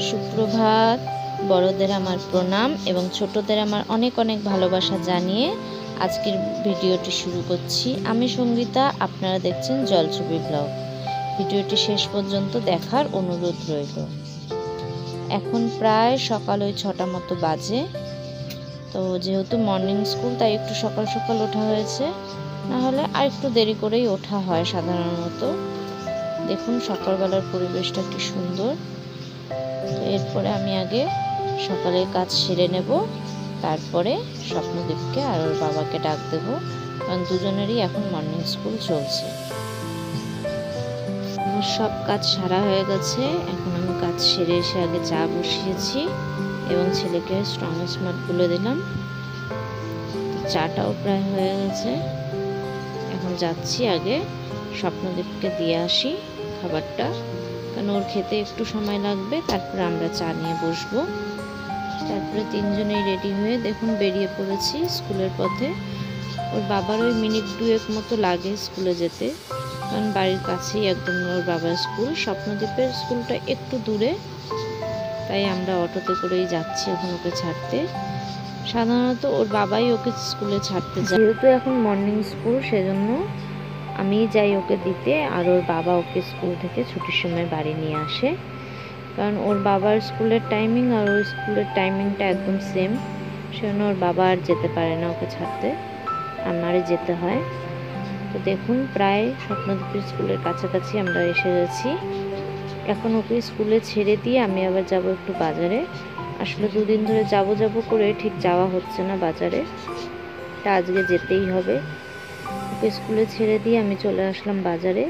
সুপ্রভাত। বড়দের আমার প্রণাম এবং ছোটদের আমার অনেক অনেক ভালোবাসা জানিয়ে আজকের ভিডিওটি শুরু করছি। আমি সঙ্গীতা, আপনারা দেখছেন জলছবি ব্লগ। ভিডিওটি শেষ পর্যন্ত দেখার অনুরোধ রইল। এখন প্রায় সকাল ওই 6টা মতো বাজে। তো যেহেতু মর্নিং স্কুল, তাই একটু সকাল সকাল ওঠা হয়েছে, না হলে আর একটু দেরি করেই ওঠা হয় সাধারণত। দেখুন সকালবেলার পরিবেশটা কি সুন্দর। তো এরপরে আমি আগে সকালের কাজ সেরে নেব, তারপরে স্বপ্নদীপকে আর ওর বাবাকে ডাক দেব, কারণ দুজনেরই এখন মর্নিং স্কুল চলছে। আমার সব কাজ সারা হয়ে গেছে। এখন আমি কাজ সেরে এসে আগে চা বসিয়েছি এবং ছেলেকে স্ট্রং স্মার্ট গুলে দিলাম। চাটাও প্রায় হয়ে গেছে। এখন যাচ্ছি আগে স্বপ্নদীপকে দিয়ে আসি খাবারটা, কারণ ওর খেতে একটু সময় লাগবে, তারপরে আমরা চা নিয়ে বসবো। তারপরে তিনজনেই রেডি হয়ে দেখুন বেরিয়ে পড়েছি স্কুলের পথে। ওর বাবার ওই মিনিট 2 মতো লাগে স্কুলে যেতে, কারণ বাড়ির কাছেই একদম ওর বাবার স্কুল। স্বপ্নদীপের স্কুলটা একটু দূরে, তাই আমরা অটোতে করেই যাচ্ছি এখন ওকে ছাড়তে। সাধারণত ওর বাবাই ওকে স্কুলে ছাড়তে যায়, যেহেতু এখন মর্নিং স্কুল, সেজন্য আমি যাই ওকে দিতে, আর ওর বাবা ওকে স্কুল থেকে ছুটির সময় বাড়ি নিয়ে আসে। কারণ ওর বাবার স্কুলের টাইমিং আর ওর স্কুলের টাইমিংটা একদম সেম, সেজন্য ওর বাবা আর যেতে পারে না ওকে ছাড়তে, আমারই যেতে হয়। তো দেখুন প্রায় স্বপ্নদীপের স্কুলের কাছাকাছি আমরা এসে গেছি। এখন ওকে স্কুলে ছেড়ে দিয়ে আমি আবার যাব একটু বাজারে। আসলে 2 দিন ধরে যাব করে ঠিক যাওয়া হচ্ছে না বাজারে, তা আজকে যেতেই হবে। ওকে স্কুলে ছেড়ে দিয়ে আমি চলে আসলাম বাজারে।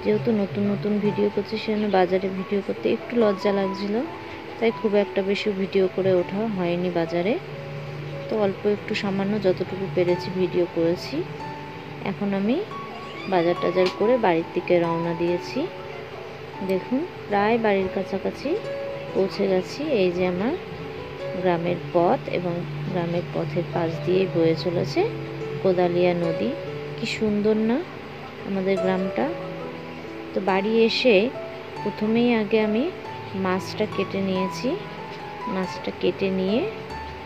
যেহেতু নতুন নতুন ভিডিও করছি, সেজন্য বাজারে ভিডিও করতে একটু লজ্জা লাগছিল, তাই খুব একটা বেশি ভিডিও করে ওঠা হয়নি বাজারে। তো অল্প একটু সামান্য যতটুকু পেরেছি ভিডিও করেছি। এখন আমি বাজার টাজার করে বাড়ির দিকে রওনা দিয়েছি। দেখুন প্রায় বাড়ির কাছাকাছি পৌঁছে গেছি। এই যে আমার গ্রামের পথ, এবং গ্রামের পথের পাশ দিয়েই বয়ে চলেছে কোদালিয়া নদী। কি সুন্দর না আমাদের গ্রামটা। তো বাড়ি এসে প্রথমেই আগে আমি মাছটা কেটে নিয়েছি। মাছটা কেটে নিয়ে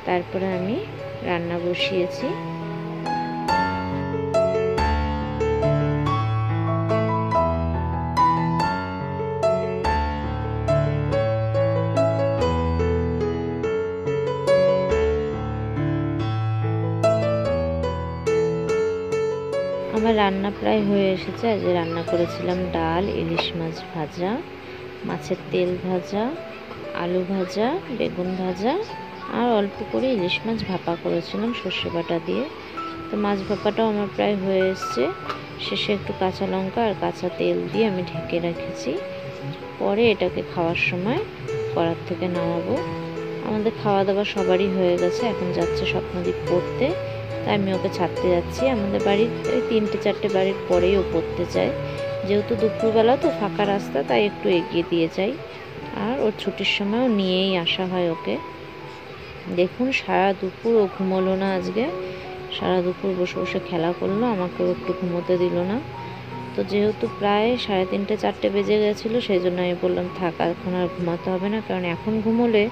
তারপরে আমি রান্না বসিয়েছি। আমার রান্না প্রায় হয়ে এসেছে। আজ রান্না করেছিলাম ডাল, ইলিশ মাছ ভাজা, মাছের তেল ভাজা, আলু ভাজা, বেগুন ভাজা, আর অল্প করে ইলিশ মাছ ভাপা করেছিলাম সর্ষে বাটা দিয়ে। তো মাছ ভাপাটাও আমার প্রায় হয়ে এসছে। শেষে একটু কাঁচা লঙ্কা আর কাঁচা তেল দিয়ে আমি ঢেকে রেখেছি। পরে এটাকে খাওয়ার সময় কড়ার থেকে নামাবো। আমাদের খাওয়া দাওয়া সবারই হয়ে গেছে। এখন যাচ্ছে স্বপ্নদীপ পড়তে, তাই আমি ওকে ছাড়তে যাচ্ছি। আমাদের বাড়ির 3-4টে বাড়ির পরেই ও পড়তে যায়। যেহেতু দুপুরবেলা তো ফাঁকা রাস্তা, তাই একটু এগিয়ে দিয়ে যাই, আর ওর ছুটির সময়ও নিয়েই আসা হয় ওকে। দেখুন সারা দুপুর ও ঘুমোলো না আজকে। সারা দুপুর বসে বসে খেলা করলো, আমাকেও একটু ঘুমোতে দিল না। তো যেহেতু প্রায় 3:30-4টে বেজে গেছিলো, সেই জন্য আমি বললাম থাক, এখন আর ঘুমাতে হবে না, কারণ এখন ঘুমোলে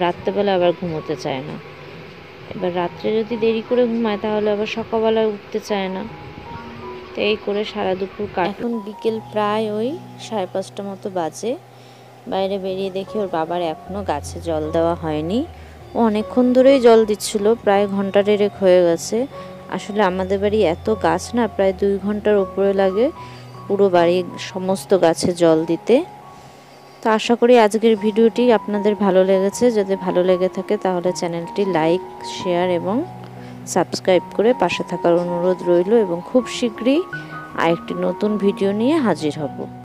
রাত্রেবেলা আবার ঘুমোতে চায় না। এবার রাত্রে যদি দেরি করে ঘুমায় তাহলে আবার সকালবেলায় উঠতে চায় না। তো এই করে সারা দুপুর এখন বিকেল প্রায় ওই 5:30 মতো বাজে। বাইরে বেরিয়ে দেখি ওর বাবার এখনও গাছে জল দেওয়া হয়নি। ও অনেকক্ষণ ধরেই জল দিচ্ছিল, প্রায় ঘন্টা 1.5 হয়ে গেছে। আসলে আমাদের বাড়ি এত গাছ না, প্রায় 2 ঘন্টার উপরে লাগে পুরো বাড়ির সমস্ত গাছে জল দিতে। তো আশা করি আজকের ভিডিওটি আপনাদের ভালো লেগেছে। যদি ভালো লেগে থাকে তাহলে চ্যানেলটি লাইক, শেয়ার এবং সাবস্ক্রাইব করে পাশে থাকার অনুরোধ রইল, এবং খুব শীঘ্রই আরেকটি নতুন ভিডিও নিয়ে হাজির হব।